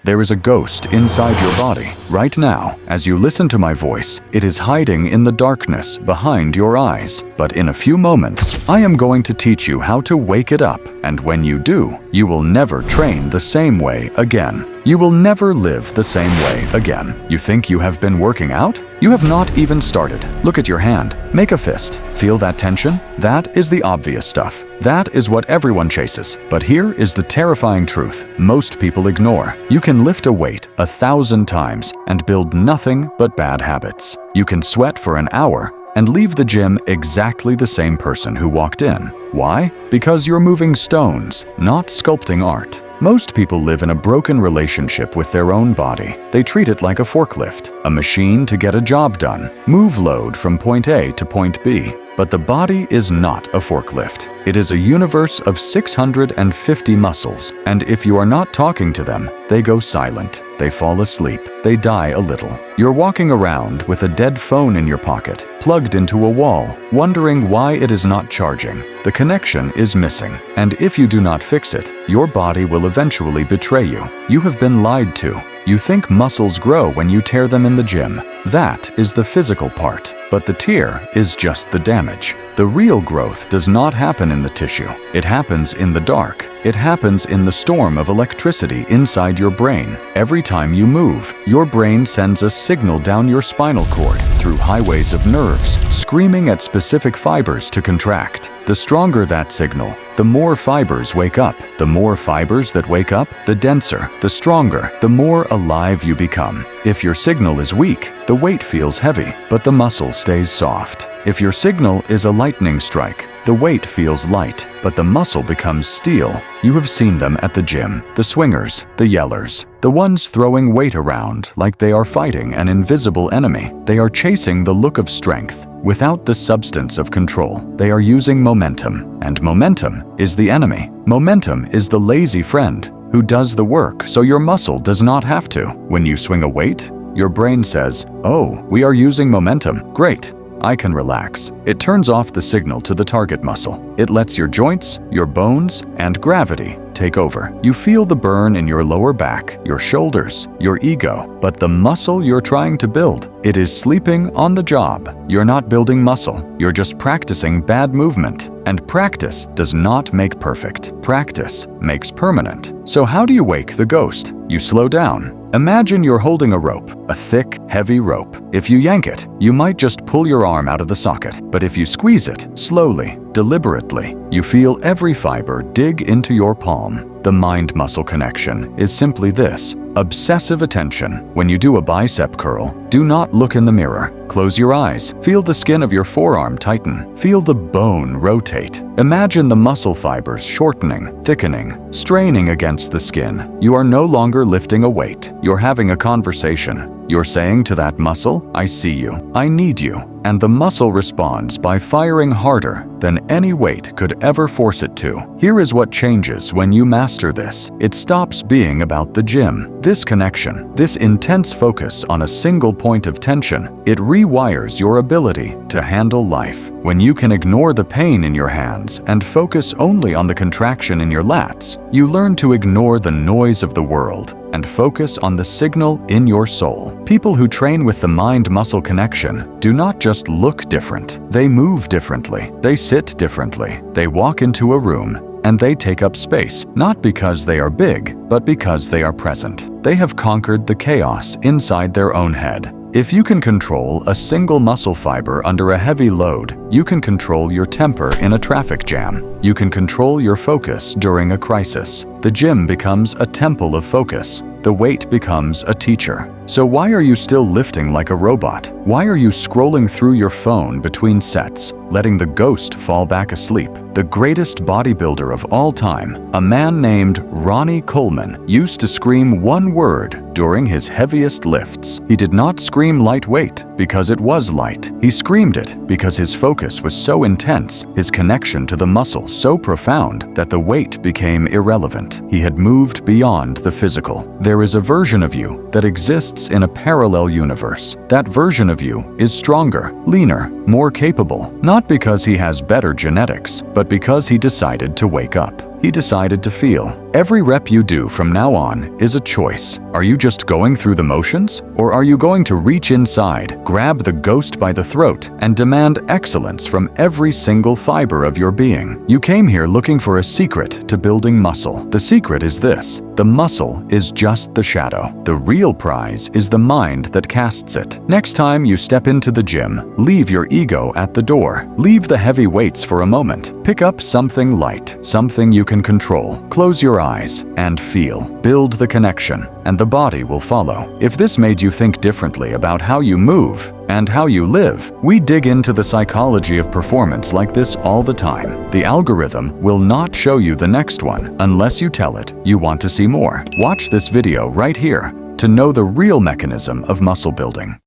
There is a ghost inside your body. Right now, as you listen to my voice, it is hiding in the darkness behind your eyes. But in a few moments, I am going to teach you how to wake it up. And when you do, you will never train the same way again. You will never live the same way again. You think you have been working out? You have not even started. Look at your hand. Make a fist. Feel that tension? That is the obvious stuff. That is what everyone chases. But here is the terrifying truth most people ignore. You can lift a weight 1,000 times and build nothing but bad habits. You can sweat for an hour and leave the gym exactly the same person who walked in. Why? Because you're moving stones, not sculpting art. Most people live in a broken relationship with their own body. They treat it like a forklift, a machine to get a job done, move load from point A to point B. But the body is not a forklift. It is a universe of 650 muscles, and if you are not talking to them, they go silent, they fall asleep, they die a little. You're walking around with a dead phone in your pocket, plugged into a wall, wondering why it is not charging. The connection is missing, and if you do not fix it, your body will eventually betray you. You have been lied to. You think muscles grow when you tear them in the gym. That is the physical part, but the tear is just the damage. The real growth does not happen in the tissue. It happens in the dark. It happens in the storm of electricity inside your brain. Every time you move, your brain sends a signal down your spinal cord through highways of nerves, screaming at specific fibers to contract. The stronger that signal, the more fibers wake up. The more fibers that wake up, the denser, the stronger, the more alive you become. If your signal is weak, the weight feels heavy, but the muscle stays soft. If your signal is a lightning strike, the weight feels light, but the muscle becomes steel. You have seen them at the gym, the swingers, the yellers, the ones throwing weight around like they are fighting an invisible enemy. They are chasing the look of strength without the substance of control. They are using momentum, and momentum is the enemy. Momentum is the lazy friend who does the work so your muscle does not have to. When you swing a weight, your brain says, "Oh, we are using momentum. Great. I can relax." It turns off the signal to the target muscle. It lets your joints, your bones, and gravity take over. You feel the burn in your lower back, your shoulders, your ego, but the muscle you're trying to build, it is sleeping on the job. You're not building muscle. You're just practicing bad movement. And practice does not make perfect. Practice makes permanent. So how do you wake the ghost? You slow down. Imagine you're holding a rope, a thick, heavy rope. If you yank it, you might just pull your arm out of the socket. But if you squeeze it, slowly, deliberately, you feel every fiber dig into your palm. The mind-muscle connection is simply this: obsessive attention. When you do a bicep curl, do not look in the mirror. Close your eyes. Feel the skin of your forearm tighten. Feel the bone rotate. Imagine the muscle fibers shortening, thickening, straining against the skin. You are no longer lifting a weight. You're having a conversation. You're saying to that muscle, "I see you. I need you." And the muscle responds by firing harder than any weight could ever force it to. Here is what changes when you master this. It stops being about the gym. This connection, this intense focus on a single point of tension, it rewires your ability to handle life. When you can ignore the pain in your hands and focus only on the contraction in your lats, you learn to ignore the noise of the world and focus on the signal in your soul. People who train with the mind-muscle connection do not just look different. They move differently. They sit differently. They walk into a room and they take up space, not because they are big, but because they are present. They have conquered the chaos inside their own head. If you can control a single muscle fiber under a heavy load, you can control your temper in a traffic jam. You can control your focus during a crisis. The gym becomes a temple of focus. The weight becomes a teacher. So why are you still lifting like a robot? Why are you scrolling through your phone between sets, letting the ghost fall back asleep? The greatest bodybuilder of all time, a man named Ronnie Coleman, used to scream one word during his heaviest lifts. He did not scream lightweight because it was light. He screamed it because his focus was so intense, his connection to the muscle so profound that the weight became irrelevant. He had moved beyond the physical. There is a version of you that exists in a parallel universe. That version of you is stronger, leaner, more capable, not because he has better genetics, but because he decided to wake up. He decided to feel. Every rep you do from now on is a choice. Are you just going through the motions? Or are you going to reach inside, grab the ghost by the throat, and demand excellence from every single fiber of your being? You came here looking for a secret to building muscle. The secret is this: the muscle is just the shadow. The real prize is the mind that casts it. Next time you step into the gym, leave your ego at the door. Leave the heavy weights for a moment. Pick up something light, something you can control. Close your eyes and feel. Build the connection, and the body will follow. If this made you think differently about how you move and how you live, we dig into the psychology of performance like this all the time. The algorithm will not show you the next one unless you tell it you want to see more. Watch this video right here to know the real mechanism of muscle building.